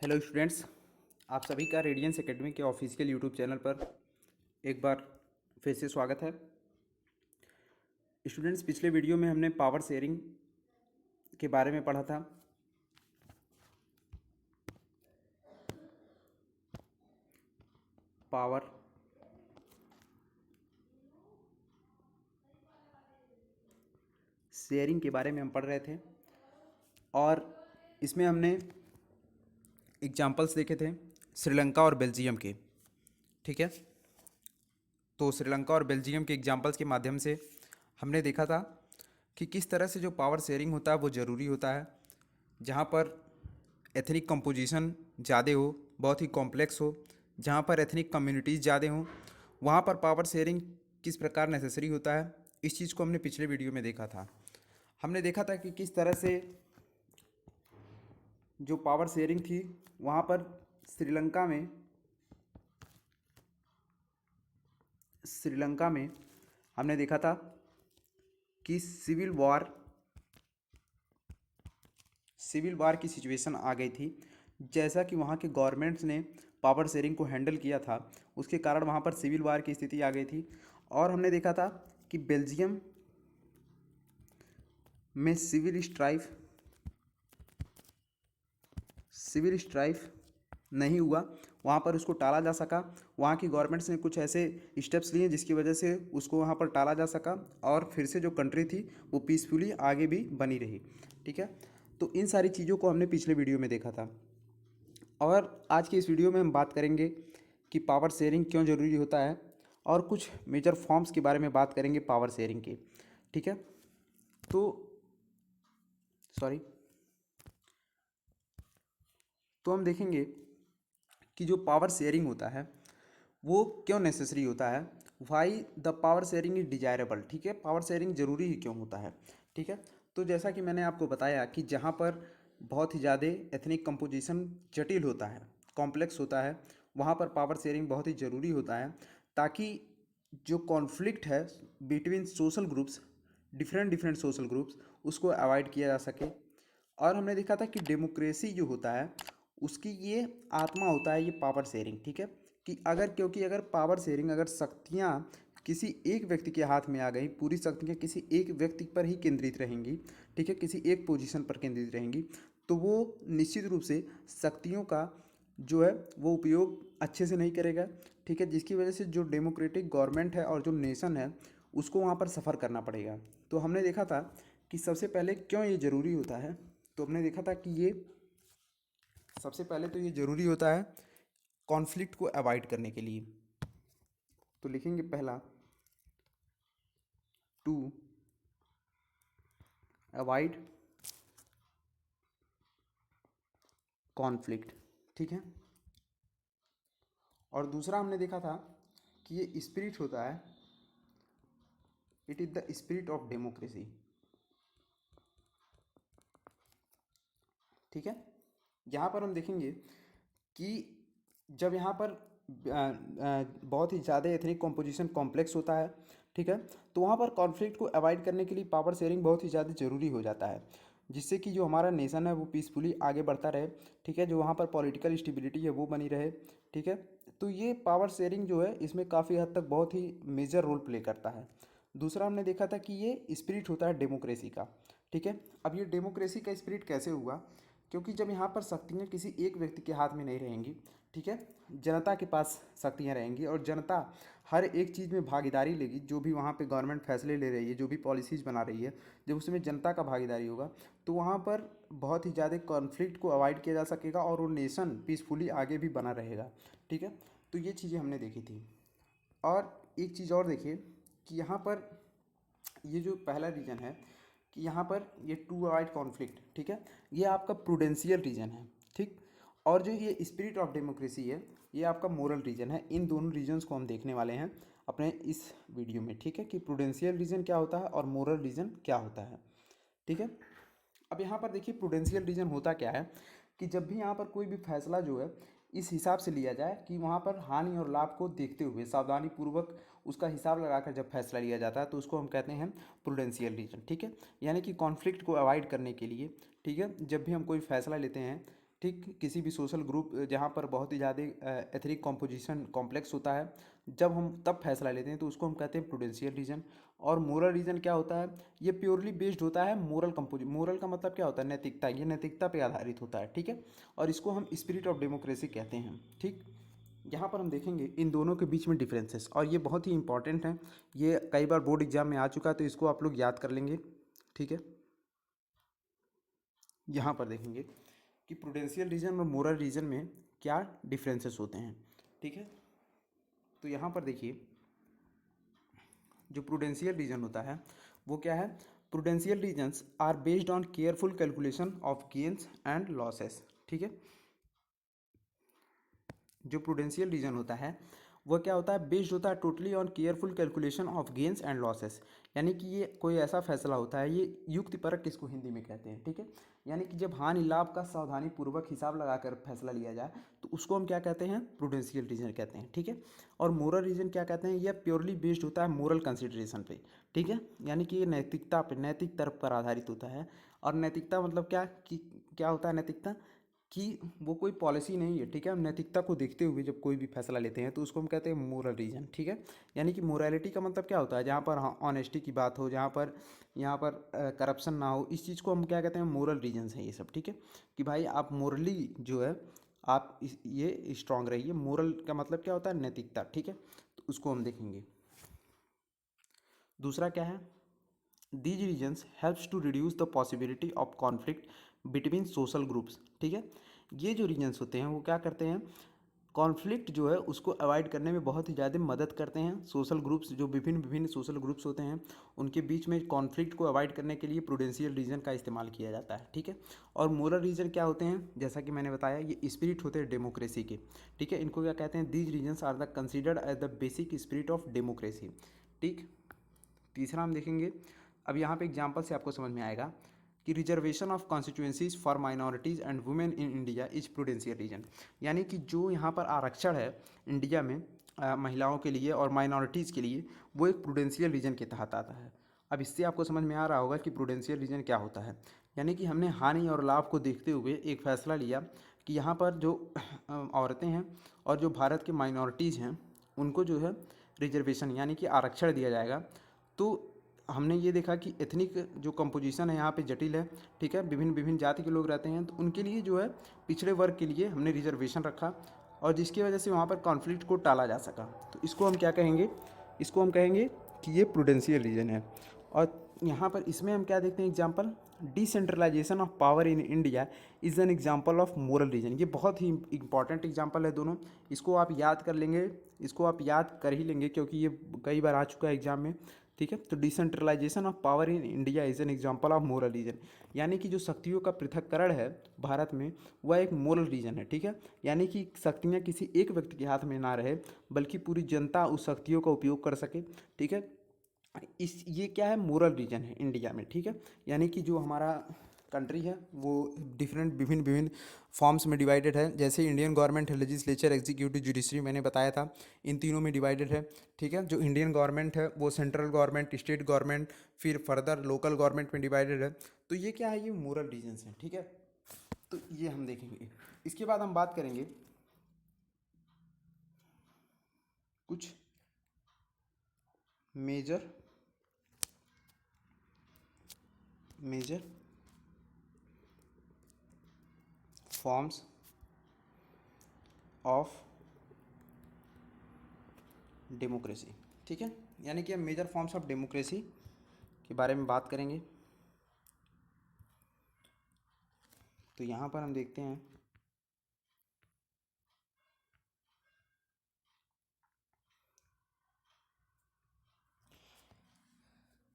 Hello students, आप सभी का रेडियंस एकेडमी के ऑफिशियल यूट्यूब चैनल पर एक बार फिर से स्वागत है। स्टूडेंट्स, पिछले वीडियो में हमने पावर शेयरिंग के बारे में पढ़ा था। पावर शेयरिंग के बारे में हम पढ़ रहे थे और इसमें हमने एग्जाम्पल्स देखे थे श्रीलंका और बेल्जियम के। ठीक है, तो श्रीलंका और बेल्जियम के एग्जाम्पल्स के माध्यम से हमने देखा था कि किस तरह से जो पावर शेयरिंग होता है वो ज़रूरी होता है। जहाँ पर एथनिक कंपोजिशन ज़्यादा हो, बहुत ही कॉम्प्लेक्स हो, जहाँ पर एथनिक कम्युनिटीज़ ज़्यादा हों, वहाँ पर पावर शेयरिंग किस प्रकार नेसेसरी होता है, इस चीज़ को हमने पिछले वीडियो में देखा था। हमने देखा था कि किस तरह से जो पावर शेयरिंग थी वहाँ पर श्रीलंका में हमने देखा था कि सिविल वार की सिचुएशन आ गई थी। जैसा कि वहाँ के गवर्नमेंट्स ने पावर शेयरिंग को हैंडल किया था, उसके कारण वहाँ पर सिविल वार की स्थिति आ गई थी। और हमने देखा था कि बेल्जियम में सिविल स्ट्राइफ नहीं हुआ, वहाँ पर उसको टाला जा सका। वहाँ की गवर्नमेंट्स ने कुछ ऐसे स्टेप्स लिए जिसकी वजह से उसको वहाँ पर टाला जा सका और फिर से जो कंट्री थी वो पीसफुली आगे भी बनी रही। ठीक है, तो इन सारी चीज़ों को हमने पिछले वीडियो में देखा था और आज की इस वीडियो में हम बात करेंगे कि पावर शेयरिंग क्यों ज़रूरी होता है और कुछ मेजर फॉर्म्स के बारे में बात करेंगे पावर शेयरिंग की। ठीक है, तो हम देखेंगे कि जो पावर शेयरिंग होता है वो क्यों नेसेसरी होता है, why the power sharing is desirable. ठीक है, पावर शेयरिंग ज़रूरी ही क्यों होता है। ठीक है, तो जैसा कि मैंने आपको बताया कि जहाँ पर बहुत ही ज़्यादा एथनिक कंपोजिशन जटिल होता है, कॉम्प्लेक्स होता है, वहाँ पर पावर शेयरिंग बहुत ही ज़रूरी होता है ताकि जो कॉन्फ्लिक्ट है between social groups, different social groups, उसको अवॉइड किया जा सके। और हमने देखा था कि डेमोक्रेसी जो होता है उसकी ये आत्मा होता है, ये पावर शेयरिंग। ठीक है, कि क्योंकि अगर पावर शेयरिंग, अगर शक्तियाँ किसी एक व्यक्ति के हाथ में आ गई, पूरी शक्तियाँ किसी एक व्यक्ति पर ही केंद्रित रहेंगी, ठीक है, किसी एक पोजीशन पर केंद्रित रहेंगी, तो वो निश्चित रूप से शक्तियों का जो है वो उपयोग अच्छे से नहीं करेगा। ठीक है, जिसकी वजह से जो डेमोक्रेटिक गवर्नमेंट है और जो नेशन है उसको वहाँ पर सफ़र करना पड़ेगा। तो हमने देखा था कि सबसे पहले क्यों ये ज़रूरी होता है, तो हमने देखा था कि ये सबसे पहले तो ये ज़रूरी होता है कॉन्फ्लिक्ट को अवॉइड करने के लिए। तो लिखेंगे पहला, टू अवॉइड कॉन्फ्लिक्ट। ठीक है, और दूसरा हमने देखा था कि ये स्पिरिट होता है, it is the spirit of democracy. ठीक है, यहाँ पर हम देखेंगे कि जब यहाँ पर बहुत ही ज़्यादा एथनिक कॉम्पोजिशन कॉम्प्लेक्स होता है, ठीक है, तो वहाँ पर कॉन्फ्लिक्ट को अवॉइड करने के लिए पावर शेयरिंग बहुत ही ज़्यादा ज़रूरी हो जाता है, जिससे कि जो हमारा नेशन है वो पीसफुली आगे बढ़ता रहे। ठीक है, जो वहाँ पर पॉलिटिकल स्टेबिलिटी है वो बनी रहे। ठीक है, तो ये पावर शेयरिंग जो है इसमें काफ़ी हद तक बहुत ही मेजर रोल प्ले करता है। दूसरा हमने देखा था कि ये स्पिरिट होता है डेमोक्रेसी का। ठीक है, अब ये डेमोक्रेसी का स्पिरिट कैसे हुआ, क्योंकि जब यहाँ पर शक्तियाँ किसी एक व्यक्ति के हाथ में नहीं रहेंगी, ठीक है, जनता के पास शक्तियाँ रहेंगी और जनता हर एक चीज़ में भागीदारी लेगी। जो भी वहाँ पे गवर्नमेंट फैसले ले रही है, जो भी पॉलिसीज़ बना रही है, जब उसमें जनता का भागीदारी होगा तो वहाँ पर बहुत ही ज़्यादा कॉन्फ्लिक्ट को अवॉइड किया जा सकेगा और वो नेशन पीसफुली आगे भी बना रहेगा। ठीक है, तो ये चीज़ें हमने देखी थी। और एक चीज़ और देखिए कि यहाँ पर ये जो पहला रीजन है कि यहाँ पर ये टू अवॉइड कॉन्फ्लिक्ट, ठीक है, ये आपका प्रूडेंशियल रीजन है। ठीक, और जो ये स्पिरिट ऑफ डेमोक्रेसी है ये आपका मोरल रीजन है। इन दोनों रीजन्स को हम देखने वाले हैं अपने इस वीडियो में। ठीक है, कि प्रूडेंशियल रीजन क्या होता है और मोरल रीजन क्या होता है। ठीक है, अब यहाँ पर देखिए प्रूडेंशियल रीजन होता क्या है कि जब भी यहाँ पर कोई भी फैसला जो है इस हिसाब से लिया जाए कि वहाँ पर हानि और लाभ को देखते हुए सावधानी पूर्वक उसका हिसाब लगाकर जब फैसला लिया जाता है तो उसको हम कहते हैं प्रूडेंशियल रीजन। ठीक है, यानी कि कॉन्फ्लिक्ट को अवॉइड करने के लिए, ठीक है, जब भी हम कोई फैसला लेते हैं, ठीक, किसी भी सोशल ग्रुप जहाँ पर बहुत ही ज़्यादा एथनिक कॉम्पोजिशन कॉम्प्लेक्स होता है, जब हम तब फैसला लेते हैं तो उसको हम कहते हैं प्रूडेंशियल रीजन। और मोरल रीजन क्या होता है, ये प्योरली बेस्ड होता है मोरल का मतलब क्या होता है, नैतिकता, ये नैतिकता पे आधारित होता है, ठीक है। और इसको हम स्पिरिट ऑफ डेमोक्रेसी कहते हैं, ठीक। यहाँ पर हम देखेंगे इन दोनों के बीच में डिफरेंसेस, और ये बहुत ही इंपॉर्टेंट है, ये कई बार बोर्ड एग्जाम में आ चुका है, तो इसको आप लोग याद कर लेंगे, ठीक है। यहाँ पर देखेंगे कि प्रूडेंशियल रीजन और मोरल रीजन में क्या डिफरेंसेस होते हैं, ठीक है। तो यहाँ पर देखिए, जो प्रूडेंशियल रीजन होता है वो क्या है, prudential reasons are based on careful calculation of gains and losses, ठीक है। जो प्रूडेंशियल रीजन होता है वह क्या होता है, बेस्ड होता है totally on careful calculation of gains and losses. यानी कि ये कोई ऐसा फैसला होता है, ये युक्तिपरक किसको हिंदी में कहते हैं, ठीक है। यानी कि जब हानि लाभ का सावधानी पूर्वक हिसाब लगाकर फैसला लिया जाए तो उसको हम क्या कहते हैं, प्रूडेंशियल रीजन कहते हैं, ठीक है। और मोरल रीजन क्या कहते हैं, यह प्योरली बेस्ड होता है मोरल कंसिडरेशन पे, ठीक है। यानी कि ये नैतिकता पे, नैतिक तर्क पर आधारित होता है। और नैतिकता मतलब क्या, कि क्या होता है नैतिकता, कि वो कोई पॉलिसी नहीं है, ठीक है। हम नैतिकता को देखते हुए जब कोई भी फैसला लेते हैं तो उसको हम कहते हैं मोरल रीजन, ठीक है। यानी कि मोरालिटी का मतलब क्या होता है, जहाँ पर ऑनेस्टी की बात हो, जहाँ पर यहाँ पर करप्शन ना हो, इस चीज़ को हम क्या कहते हैं, मोरल रीजन्स हैं ये सब, ठीक है। कि भाई आप मोरली जो है आप ये स्ट्रांग रहिए। मोरल का मतलब क्या होता है, नैतिकता, ठीक है। तो उसको हम देखेंगे। दूसरा क्या है, these reasons helps to reduce the possibility of conflict between social groups, ठीक है। ये जो रीजन्स होते हैं वो क्या करते हैं, कॉन्फ्लिक्ट जो है उसको अवॉइड करने में बहुत ही ज़्यादा मदद करते हैं। सोशल ग्रुप्स, जो विभिन्न विभिन्न सोशल ग्रुप्स होते हैं उनके बीच में कॉन्फ्लिक्ट को अवॉइड करने के लिए प्रूडेंशियल रीजन का इस्तेमाल किया जाता है, ठीक है। और मोरल रीजन क्या होते हैं, जैसा कि मैंने बताया, ये स्पिरिट होते हैं डेमोक्रेसी के, ठीक है। इनको क्या कहते हैं, these reasons are the considered as the basic spirit of democracy, ठीक। तीसरा हम देखेंगे, अब यहाँ पे एग्जांपल से आपको समझ में आएगा कि reservation of constituencies for minorities and women in India is prudential reason. यानी कि जो यहाँ पर आरक्षण है इंडिया में महिलाओं के लिए और माइनॉरिटीज़ के लिए, वो एक प्रूडेंशियल रीजन के तहत आता है। अब इससे आपको समझ में आ रहा होगा कि प्रूडेंशियल रीजन क्या होता है। यानी कि हमने हानि और लाभ को देखते हुए एक फ़ैसला लिया कि यहाँ पर जो औरतें हैं और जो भारत के माइनॉरिटीज़ हैं उनको जो है रिजर्वेशन यानी कि आरक्षण दिया जाएगा। तो हमने ये देखा कि एथनिक जो कंपोजिशन है यहाँ पे जटिल है, ठीक है। विभिन्न विभिन्न जाति के लोग रहते हैं, तो उनके लिए जो है पिछड़े वर्ग के लिए हमने रिजर्वेशन रखा, और जिसकी वजह से वहाँ पर कॉन्फ्लिक्ट को टाला जा सका। तो इसको हम क्या कहेंगे, इसको हम कहेंगे कि ये प्रूडेंशियल रीजन है। और यहाँ पर इसमें हम क्या देखते हैं example, decentralisation of power in India is an example of moral reason. ये बहुत ही इंपॉर्टेंट एग्जाम्पल है दोनों, इसको आप याद कर लेंगे, इसको आप याद कर ही लेंगे क्योंकि ये कई बार आ चुका है एग्जाम में, ठीक है। तो decentralisation of power in India is an example of moral reason. यानी कि जो शक्तियों का पृथक्करण है भारत में वह एक मोरल रीजन है, ठीक है। यानी कि शक्तियाँ किसी एक व्यक्ति के हाथ में ना रहे, बल्कि पूरी जनता उस शक्तियों का उपयोग कर सके, ठीक है। इस ये क्या है, मोरल रीजन है इंडिया में, ठीक है। यानी कि जो हमारा कंट्री है वो डिफरेंट विभिन्न विभिन्न फॉर्म्स में डिवाइडेड है। जैसे इंडियन गवर्नमेंट है, लेजिस्लेचर, एग्जीक्यूटिव, जुडिशरी, मैंने बताया था, इन तीनों में डिवाइडेड है, ठीक है। जो इंडियन गवर्नमेंट है वो सेंट्रल गवर्नमेंट, स्टेट गवर्नमेंट, फिर फर्दर लोकल गवर्नमेंट में डिवाइडेड है। तो ये क्या है, ये मोरल रीजन्स हैं, ठीक है। तो ये हम देखेंगे। इसके बाद हम बात करेंगे कुछ major major forms of democracy, ठीक है। यानी कि हम मेजर फॉर्म्स ऑफ डेमोक्रेसी के बारे में बात करेंगे। तो यहाँ पर हम देखते हैं,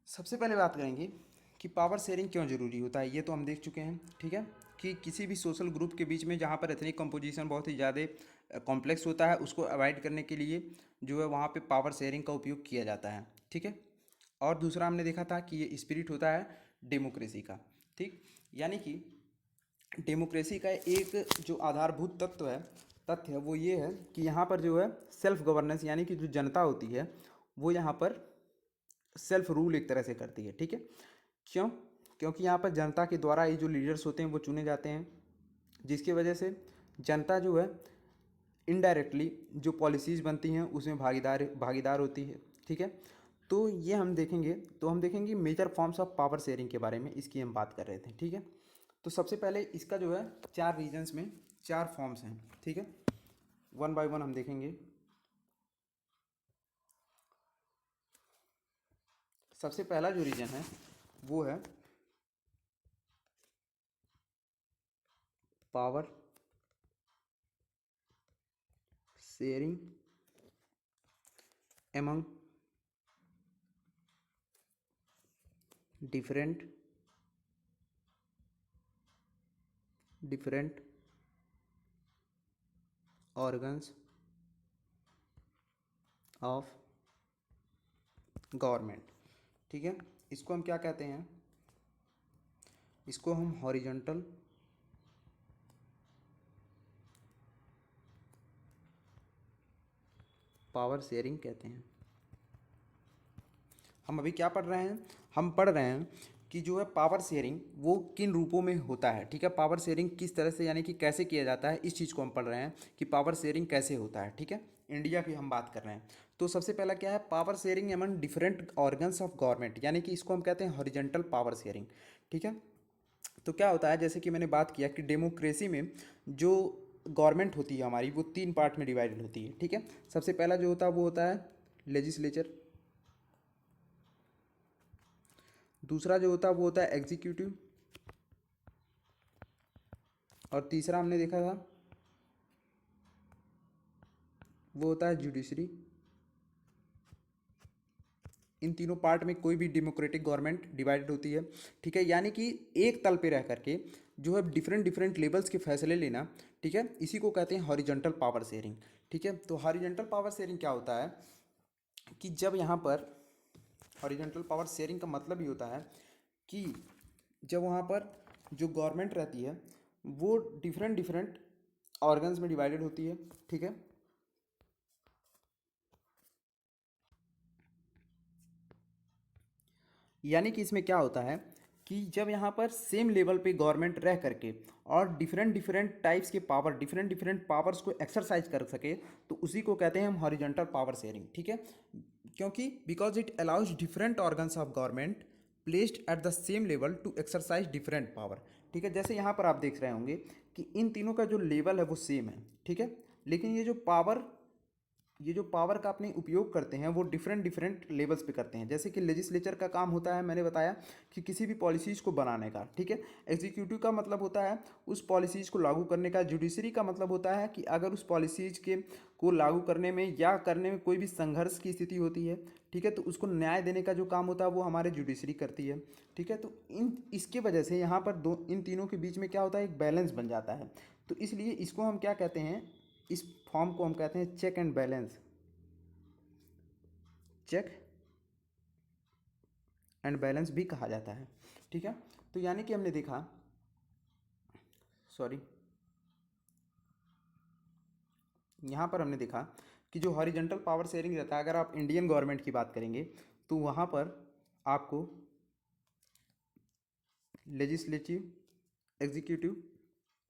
सबसे पहले बात करेंगे कि पावर शेयरिंग क्यों ज़रूरी होता है। ये तो हम देख चुके हैं, ठीक है। कि किसी भी सोशल ग्रुप के बीच में जहाँ पर एथनिक कंपोजिशन बहुत ही ज़्यादा कॉम्प्लेक्स होता है, उसको अवॉइड करने के लिए जो है वहाँ पे पावर शेयरिंग का उपयोग किया जाता है, ठीक है। और दूसरा हमने देखा था कि ये स्पिरिट होता है डेमोक्रेसी का, ठीक। यानी कि डेमोक्रेसी का एक जो आधारभूत तथ्य है वो ये है कि यहाँ पर जो है सेल्फ गवर्नेंस, यानी कि जो जनता होती है वो यहाँ पर सेल्फ रूल एक तरह से करती है, ठीक है। क्यों, क्योंकि यहाँ पर जनता के द्वारा ये जो लीडर्स होते हैं वो चुने जाते हैं, जिसकी वजह से जनता जो है इनडायरेक्टली जो पॉलिसीज़ बनती हैं उसमें भागीदार भागीदार होती है। ठीक है, तो ये हम देखेंगे, तो हम देखेंगे major forms of power sharing के बारे में, इसकी हम बात कर रहे थे। ठीक है, तो सबसे पहले इसका जो है 4 रीजन्स में 4 फॉर्म्स हैं। ठीक है, वन बाय वन हम देखेंगे। सबसे पहला जो रीजन है वो है power sharing among different organs of government. ठीक है, इसको हम क्या कहते हैं, इसको हम हॉरिजॉन्टल पावर शेयरिंग कहते हैं। हम अभी क्या पढ़ रहे हैं, हम पढ़ रहे हैं कि जो है पावर शेयरिंग वो किन रूपों में होता है। ठीक है, पावर शेयरिंग किस तरह से यानी कि कैसे किया जाता है, इस चीज़ को हम पढ़ रहे हैं कि पावर शेयरिंग कैसे होता है। ठीक है, इंडिया की हम बात कर रहे हैं। तो सबसे पहला क्या है, power sharing among different organs of government, यानी कि इसको हम कहते हैं हॉरिजॉन्टल पावर शेयरिंग। ठीक है, तो क्या होता है, जैसे कि मैंने बात किया कि डेमोक्रेसी में जो गवर्नमेंट होती है हमारी वो 3 पार्ट में डिवाइडेड होती है। ठीक है, सबसे पहला जो होता है वो होता है लेजिस्लेचर, दूसरा जो होता है वो होता है एग्जीक्यूटिव, और तीसरा हमने देखा था वो होता है जुडिशरी। इन तीनों पार्ट में कोई भी डेमोक्रेटिक गवर्नमेंट डिवाइडेड होती है। ठीक है, यानी कि एक तल पे रह करके जो है डिफरेंट डिफरेंट लेवल्स के फैसले लेना। ठीक है, इसी को कहते हैं हॉरिजॉन्टल पावर शेयरिंग। ठीक है, तो हॉरिजॉन्टल पावर शेयरिंग क्या होता है कि जब यहाँ पर हॉरिजॉन्टल पावर शेयरिंग का मतलब ही होता है कि जब वहाँ पर जो गवर्नमेंट रहती है वो डिफरेंट डिफरेंट ऑर्गन्स में डिवाइडेड होती है। ठीक है, यानी कि इसमें क्या होता है कि जब यहाँ पर सेम लेवल पे गवर्नमेंट रह करके और डिफरेंट डिफरेंट टाइप्स के पावर डिफरेंट डिफरेंट पावर्स को एक्सरसाइज कर सके, तो उसी को कहते हैं हम हॉरिजॉन्टल पावर शेयरिंग। ठीक है, क्योंकि because it allows different organs of government placed at the same level to exercise different power. ठीक है, जैसे यहाँ पर आप देख रहे होंगे कि इन तीनों का जो लेवल है वो सेम है। ठीक है, लेकिन ये जो पावर का अपने उपयोग करते हैं वो डिफरेंट डिफरेंट लेवल्स पे करते हैं। जैसे कि लेजिस्लेचर का काम होता है, मैंने बताया कि किसी भी पॉलिसीज़ को बनाने का। ठीक है, एग्जीक्यूटिव का मतलब होता है उस पॉलिसीज़ को लागू करने का। जुडिशरी का मतलब होता है कि अगर उस पॉलिसीज़ के को लागू करने में या करने में कोई भी संघर्ष की स्थिति होती है, ठीक है, तो उसको न्याय देने का जो काम होता है वो हमारे जुडिशरी करती है। ठीक है, तो इन इसके वजह से यहाँ पर इन तीनों के बीच में क्या होता है, एक बैलेंस बन जाता है। तो इसलिए इसको हम क्या कहते हैं, इस फॉर्म को हम कहते हैं check and balance, check and balance भी कहा जाता है। ठीक है, तो यानी कि हमने देखा, सॉरी, यहाँ पर हमने देखा कि जो हॉरिजॉन्टल पावर शेयरिंग रहता है, अगर आप इंडियन गवर्नमेंट की बात करेंगे तो वहाँ पर आपको लेजिस्लेटिव, एग्जीक्यूटिव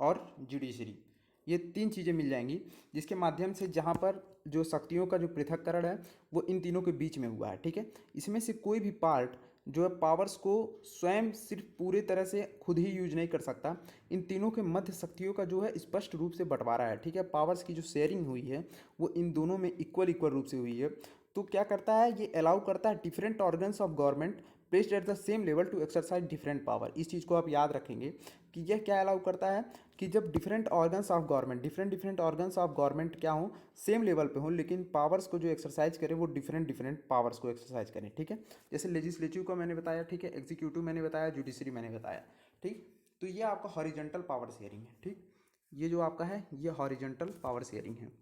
और जुडिशरी, ये 3 चीज़ें मिल जाएंगी, जिसके माध्यम से जहाँ पर जो शक्तियों का जो पृथक्करण है वो इन तीनों के बीच में हुआ है। ठीक है, इसमें से कोई भी पार्ट जो है पावर्स को स्वयं सिर्फ पूरे तरह से खुद ही यूज नहीं कर सकता। इन तीनों के मध्य शक्तियों का जो है स्पष्ट रूप से बंटवारा है। ठीक है, पावर्स की जो शेयरिंग हुई है वो इन दोनों में इक्वल इक्वल रूप से हुई है। तो क्या करता है, ये अलाउ करता है different organs of government placed at the same level to exercise different power. इस चीज़ को आप याद रखेंगे कि यह क्या अलाउ करता है कि जब different organs of government different different organs of government क्या हों, सेम लेवल पे हों, लेकिन पावर्स को जो एक्सरसाइज करें वो डिफरेंट डिफरेंट पावर्स को एक्सरसाइज करें। ठीक है, जैसे लेजिस्लेटिव को मैंने बताया, ठीक है, एग्जीक्यूटिव मैंने बताया, जुडिशरी मैंने बताया। ठीक, तो ये आपका हॉरिजॉन्टल पावर शेयरिंग है। ठीक, ये जो आपका है ये हॉरिजॉन्टल पावर शेयरिंग है,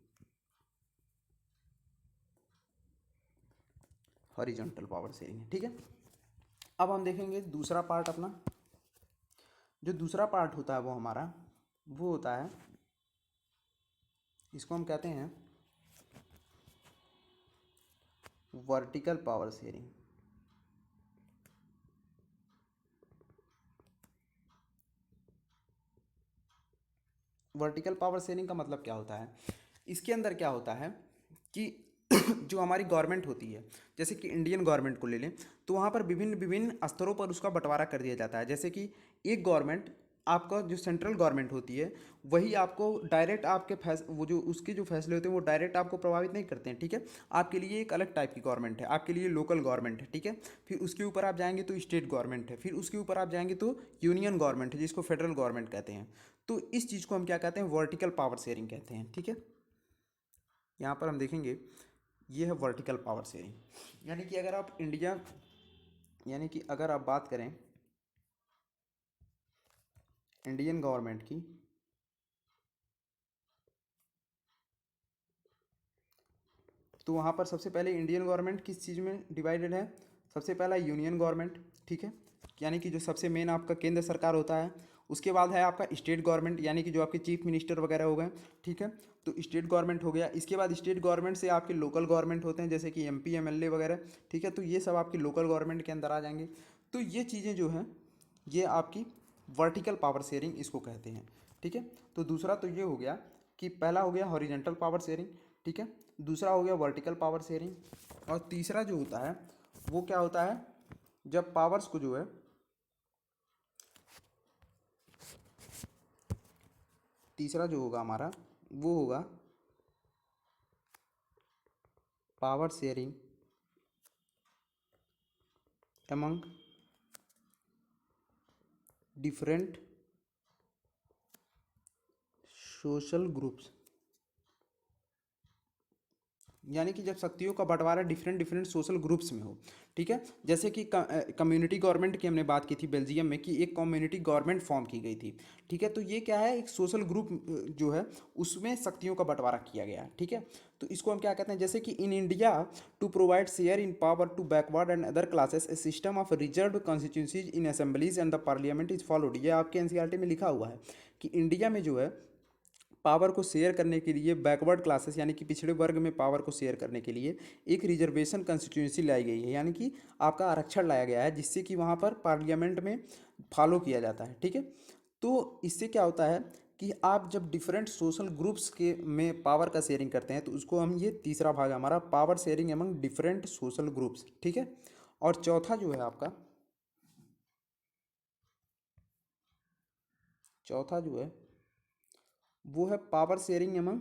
हॉरिजॉन्टल पावर शेयरिंग है। ठीक है, अब हम देखेंगे दूसरा पार्ट अपना। जो दूसरा पार्ट होता है वो हमारा वो होता है, इसको हम कहते हैं vertical power sharing. Vertical power sharing का मतलब क्या होता है? इसके अंदर क्या होता है कि जो हमारी गवर्नमेंट होती है, जैसे कि इंडियन गवर्नमेंट को ले लें, तो वहाँ पर विभिन्न विभिन्न स्तरों पर उसका बंटवारा कर दिया जाता है। जैसे कि एक गवर्नमेंट, आपका जो सेंट्रल गवर्नमेंट होती है, वही आपको डायरेक्ट आपके वो जो उसके जो फैसले होते हैं वो डायरेक्ट आपको प्रभावित नहीं करते हैं, ठीक है। आपके लिए एक अलग टाइप की गवर्नमेंट है, आपके लिए लोकल गवर्नमेंट है, ठीक है। फिर उसके ऊपर आप जाएंगे तो स्टेट गवर्नमेंट है, फिर उसके ऊपर आप जाएंगे तो यूनियन गवर्नमेंट है, जिसको फेडरल गवर्नमेंट कहते हैं। तो इस चीज़ को हम क्या कहते हैं? वर्टिकल पावर शेयरिंग कहते हैं, ठीक है। यहाँ पर हम देखेंगे, ये है वर्टिकल पावर शेयरिंग। यानी कि अगर आप इंडिया, यानी कि अगर आप बात करें इंडियन गवर्नमेंट की, तो वहाँ पर सबसे पहले इंडियन गवर्नमेंट किस चीज़ में डिवाइडेड है? सबसे पहला यूनियन गवर्नमेंट, ठीक है, यानी कि जो सबसे मेन आपका केंद्र सरकार होता है। उसके बाद है आपका स्टेट गवर्नमेंट, यानी कि जो आपके चीफ मिनिस्टर वगैरह हो गए, ठीक है। तो स्टेट गवर्नमेंट हो गया। इसके बाद स्टेट गवर्नमेंट से आपके लोकल गवर्नमेंट होते हैं, जैसे कि एमपी एमएलए वगैरह, ठीक है। तो ये सब आपकी लोकल गवर्नमेंट के अंदर आ जाएंगे। तो ये चीज़ें जो हैं, ये आपकी वर्टिकल पावर शेयरिंग इसको कहते हैं, ठीक है। तो दूसरा तो ये हो गया कि पहला हो गया हॉरिजेंटल पावर शेयरिंग, ठीक है। दूसरा हो गया वर्टिकल पावर शेयरिंग। और तीसरा जो होता है वो क्या होता है? जब पावर्स को जो है, तीसरा जो होगा हमारा वो होगा power sharing among different social groups. यानी कि जब शक्तियों का बंटवारा डिफरेंट डिफरेंट सोशल ग्रुप्स में हो, ठीक है। जैसे कि कम्युनिटी गवर्नमेंट की हमने बात की थी बेल्जियम में, कि एक कम्युनिटी गवर्नमेंट फॉर्म की गई थी, ठीक है। तो ये क्या है? एक सोशल ग्रुप जो है उसमें शक्तियों का बंटवारा किया गया है, ठीक है। तो इसको हम क्या कहते हैं? जैसे कि in India to provide share in power to backward and other classes a system of reserve constituencies in assemblies and the parliament is followed. ये आपके एनसीईआरटी में लिखा हुआ है कि इंडिया में जो है पावर को शेयर करने के लिए बैकवर्ड क्लासेस, यानी कि पिछड़े वर्ग में पावर को शेयर करने के लिए एक रिजर्वेशन कॉन्स्टिट्यूंसी लाई गई है, यानी कि आपका आरक्षण लाया गया है, जिससे कि वहाँ पर पार्लियामेंट में फॉलो किया जाता है, ठीक है। तो इससे क्या होता है कि आप जब डिफरेंट सोशल ग्रुप्स के में पावर का शेयरिंग करते हैं, तो उसको हम, ये तीसरा भाग है हमारा, power sharing among different social groups, ठीक है। और चौथा जो है आपका, चौथा जो है वो है power sharing among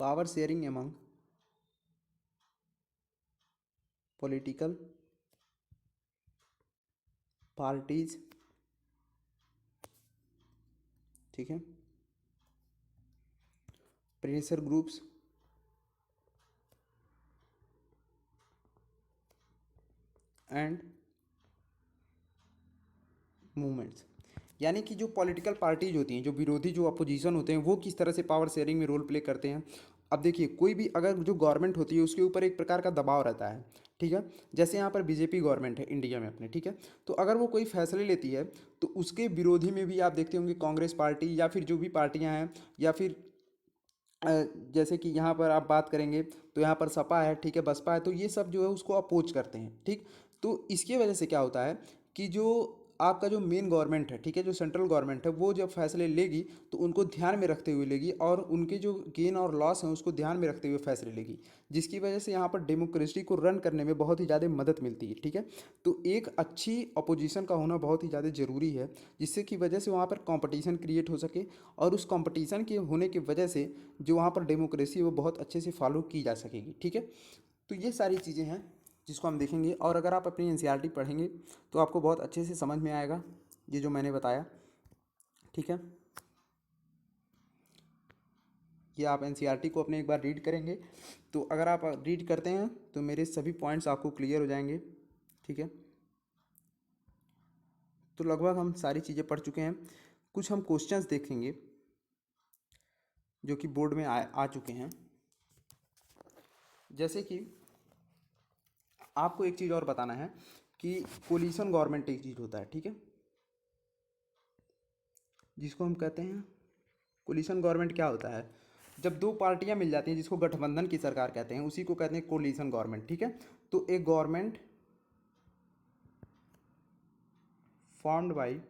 power sharing among political parties, ठीक है, प्रेशर ग्रुप्स एंड मूवमेंट्स। यानी कि जो पॉलिटिकल पार्टीज होती हैं, जो विरोधी, जो अपोजिशन होते हैं, वो किस तरह से पावर शेयरिंग में रोल प्ले करते हैं। अब देखिए, कोई भी अगर जो गवर्नमेंट होती है उसके ऊपर एक प्रकार का दबाव रहता है, ठीक है। जैसे यहाँ पर बीजेपी गवर्नमेंट है इंडिया में अपने, ठीक है। तो अगर वो कोई फैसले लेती है तो उसके विरोधी में भी आप देखते होंगे कांग्रेस पार्टी या फिर जो भी पार्टियाँ हैं, या फिर जैसे कि यहाँ पर आप बात करेंगे तो यहाँ पर सपा है, ठीक है, बसपा है, तो ये सब जो है उसको अपोज करते हैं, ठीक। तो इसकी वजह से क्या होता है कि जो आपका जो मेन गवर्नमेंट है, ठीक है, जो सेंट्रल गवर्नमेंट है, वो जब फैसले लेगी तो उनको ध्यान में रखते हुए लेगी, और उनके जो गेन और लॉस हैं उसको ध्यान में रखते हुए फैसले लेगी, जिसकी वजह से यहाँ पर डेमोक्रेसी को रन करने में बहुत ही ज़्यादा मदद मिलती है, ठीक है। तो एक अच्छी अपोजिशन का होना बहुत ही ज़्यादा ज़रूरी है, जिससे कि वजह से वहाँ पर कंपटीशन क्रिएट हो सके, और उस कंपटीशन के होने की वजह से जो वहाँ पर डेमोक्रेसी है वो बहुत अच्छे से फॉलो की जा सकेगी, ठीक है। तो ये सारी चीज़ें हैं जिसको हम देखेंगे, और अगर आप अपनी एनसीईआरटी पढ़ेंगे तो आपको बहुत अच्छे से समझ में आएगा ये जो मैंने बताया, ठीक है। ये आप एनसीईआरटी को अपने एक बार रीड करेंगे, तो अगर आप रीड करते हैं तो मेरे सभी पॉइंट्स आपको क्लियर हो जाएंगे, ठीक है। तो लगभग हम सारी चीज़ें पढ़ चुके हैं। कुछ हम क्वेश्चंस देखेंगे जो कि बोर्ड में आ चुके हैं। जैसे कि आपको एक चीज़ और बताना है कि कोलिशन गवर्नमेंट एक चीज़ होता है, ठीक है, जिसको हम कहते हैं कोलिशन गवर्नमेंट। क्या होता है? जब दो पार्टियां मिल जाती हैं, जिसको गठबंधन की सरकार कहते हैं, उसी को कहते हैं कोलिशन गवर्नमेंट, ठीक है। तो एक government formed by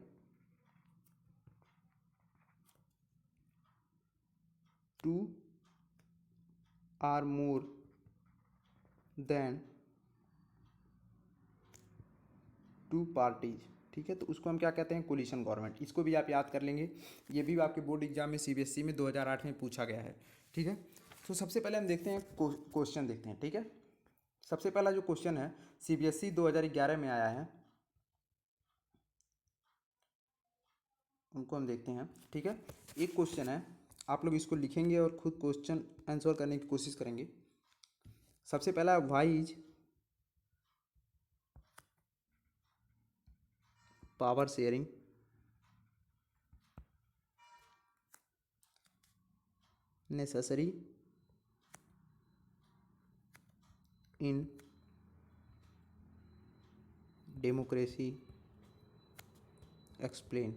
two or more than two parties, ठीक है। तो उसको हम क्या कहते हैं, कोलिशन गवर्नमेंट। इसको भी आप याद कर लेंगे, ये भी आपके बोर्ड एग्जाम में सीबीएसई में 2008 में पूछा गया है, ठीक है। तो सबसे पहले हम देखते हैं क्वेश्चन देखते हैं, ठीक है। सबसे पहला जो क्वेश्चन है सीबीएसई 2011 में आया है, उनको हम देखते हैं, ठीक है। एक क्वेश्चन है, आप लोग इसको लिखेंगे और खुद क्वेश्चन आंसर करने की कोशिश करेंगे। सबसे पहला, why is power sharing necessary in democracy explain,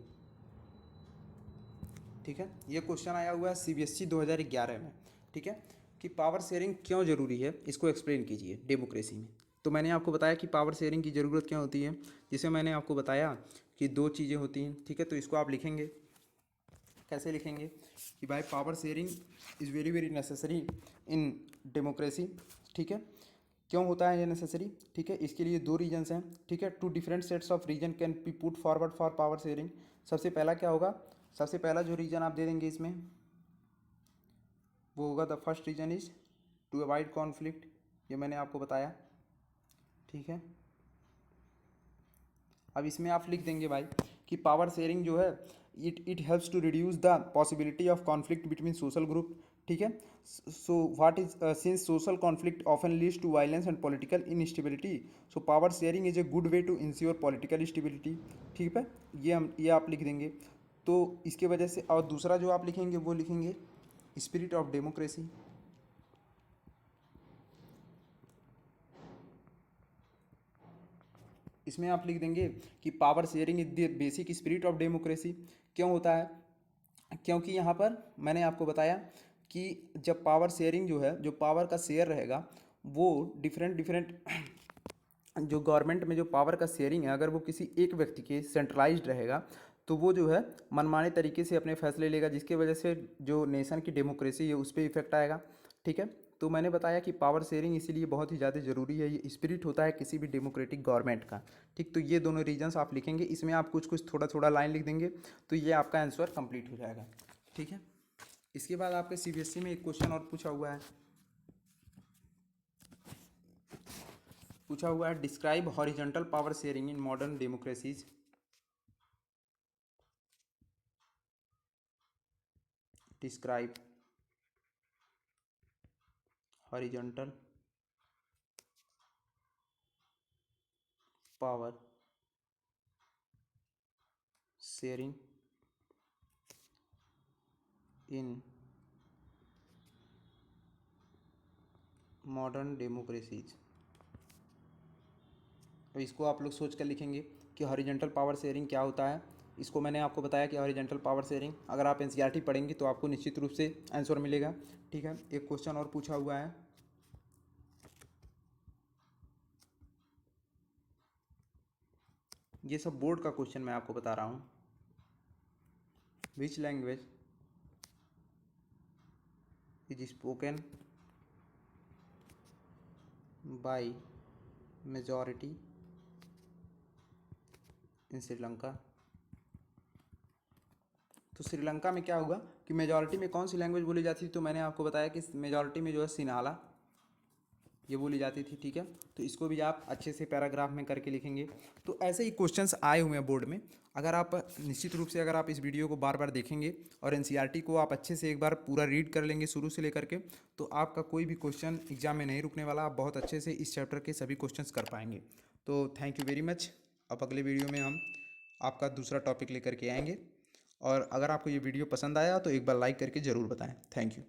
ठीक है। ये क्वेश्चन आया हुआ है सीबीएसई 2011 में, ठीक है, कि पावर शेयरिंग क्यों ज़रूरी है, इसको एक्सप्लेन कीजिए डेमोक्रेसी में। तो मैंने आपको बताया कि पावर शेयरिंग की ज़रूरत क्यों होती है, जिसे मैंने आपको बताया कि दो चीज़ें होती हैं, ठीक है। तो इसको आप लिखेंगे, कैसे लिखेंगे कि भाई power sharing is very very necessary in democracy, ठीक है। क्यों होता है ये नेसेसरी, ठीक है। इसके लिए दो रीजन्स हैं, ठीक है। Two different sets of reason can be put forward for power sharing. सबसे पहला क्या होगा, सबसे पहला जो रीजन आप दे देंगे इसमें वो होगा, the first reason is to avoid conflict, ये मैंने आपको बताया, ठीक है। अब इसमें आप लिख देंगे भाई कि पावर शेयरिंग जो है it helps to reduce the possibility of conflict between social group, ठीक है। So what is since social conflict often leads to violence and political instability, so power sharing is a good way to ensure political stability, ठीक है। ये आप लिख देंगे। तो इसके वजह से, और दूसरा जो आप लिखेंगे वो लिखेंगे स्पिरिट ऑफ डेमोक्रेसी, इसमें आप लिख देंगे कि power sharing is the basic spirit of democracy. क्यों होता है, क्योंकि यहाँ पर मैंने आपको बताया कि जब पावर शेयरिंग जो है, जो पावर का शेयर रहेगा वो डिफरेंट डिफरेंट जो गवर्नमेंट में जो पावर का शेयरिंग है, अगर वो किसी एक व्यक्ति के सेंट्रलाइज्ड रहेगा तो वो जो है मनमाने तरीके से अपने फैसले लेगा, जिसकी वजह से जो नेशन की डेमोक्रेसी है उस पर इफेक्ट आएगा, ठीक है। तो मैंने बताया कि पावर शेयरिंग इसीलिए बहुत ही ज़्यादा ज़रूरी है, ये स्पिरिट होता है किसी भी डेमोक्रेटिक गवर्नमेंट का, ठीक। तो ये दोनों रीजन्स आप लिखेंगे, इसमें आप कुछ कुछ थोड़ा थोड़ा लाइन लिख देंगे तो ये आपका आंसर कंप्लीट हो जाएगा, ठीक है। इसके बाद आपके सीबीएसई में एक क्वेश्चन और पूछा हुआ है describe horizontal power sharing in modern democracies. Describe horizontal power sharing in modern democracies. तो इसको आप लोग सोच कर लिखेंगे कि हॉरिजॉन्टल पावर शेयरिंग क्या होता है। इसको मैंने आपको बताया कि हॉरिजॉन्टल पावर शेयरिंग, अगर आप एनसीईआरटी पढ़ेंगे तो आपको निश्चित रूप से आंसर मिलेगा, ठीक है। एक क्वेश्चन और पूछा हुआ है, ये सब बोर्ड का क्वेश्चन मैं आपको बता रहा हूँ। Which language is spoken by majority इन श्रीलंका। तो श्रीलंका में क्या होगा कि मेजॉरिटी में कौन सी लैंग्वेज बोली जाती थी, तो मैंने आपको बताया कि मेजॉरिटी में जो है सिन्हाला ये बोली जाती थी, ठीक है। तो इसको भी आप अच्छे से पैराग्राफ में करके लिखेंगे। तो ऐसे ही क्वेश्चंस आए हुए हैं बोर्ड में, अगर आप निश्चित रूप से अगर आप इस वीडियो को बार बार देखेंगे और एनसीईआरटी को आप अच्छे से एक बार पूरा रीड कर लेंगे शुरू से लेकर के, तो आपका कोई भी क्वेश्चन एग्जाम में नहीं रुकने वाला, आप बहुत अच्छे से इस चैप्टर के सभी क्वेश्चंस कर पाएंगे। तो थैंक यू वेरी मच। अब अगले वीडियो में हम आपका दूसरा टॉपिक लेकर के आएंगे, और अगर आपको ये वीडियो पसंद आया तो एक बार लाइक करके ज़रूर बताएं। Thank you.